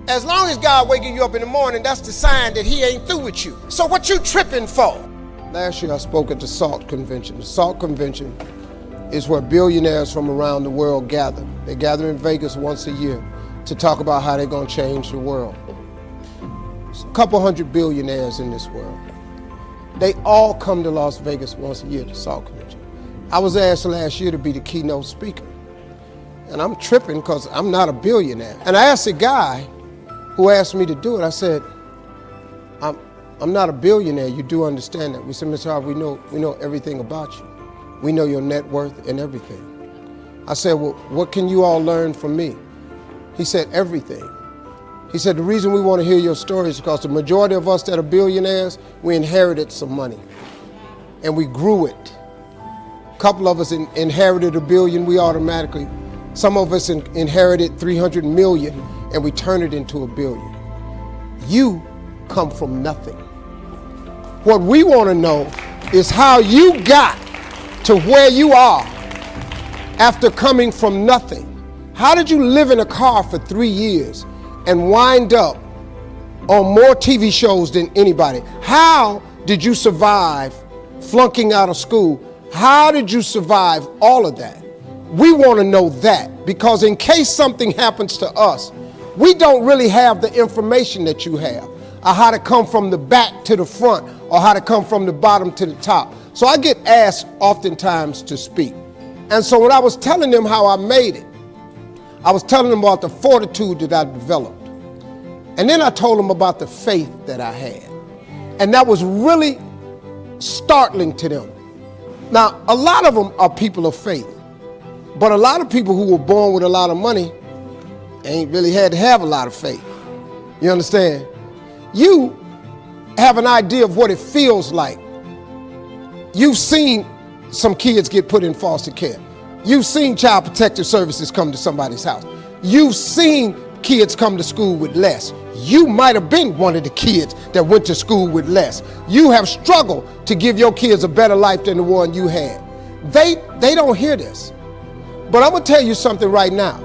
As long as God waking you up in the morning, that's the sign that he ain't through with you. So what you tripping for? Last year I spoke at the SALT convention. The SALT convention is where billionaires from around the world gather. They gather in Vegas once a year to talk about how they're gonna change the world. There's a couple hundred billionaires in this world. They all come to Las Vegas once a year to SALT convention. I was asked last year to be the keynote speaker. And I'm tripping because I'm not a billionaire. And I asked a guy who asked me to do it, I said, I'm not a billionaire, you do understand that. We said, Mr. Hart, we know everything about you. We know your net worth and everything. I said, well, what can you all learn from me? He said, everything. He said, the reason we want to hear your story is because the majority of us that are billionaires, we inherited some money and we grew it. A couple of us inherited $1 billion, some of us inherited 300 million and we turned it into $1 billion. You come from nothing. What we want to know is how you got to where you are after coming from nothing. How did you live in a car for 3 years and wind up on more TV shows than anybody? How did you survive flunking out of school? How did you survive all of that? We want to know that, because in case something happens to us, we don't really have the information that you have, or how to come from the back to the front, or how to come from the bottom to the top. So I get asked oftentimes to speak. And so when I was telling them how I made it, I was telling them about the fortitude that I developed. And then I told them about the faith that I had. And that was really startling to them. Now, a lot of them are people of faith, but a lot of people who were born with a lot of money ain't really had to have a lot of faith. You understand? You have an idea of what it feels like. You've seen some kids get put in foster care. You've seen Child Protective Services come to somebody's house. You've seen kids come to school with less. You might have been one of the kids that went to school with less. You have struggled to give your kids a better life than the one you had. They don't hear this. But I'm gonna tell you something right now.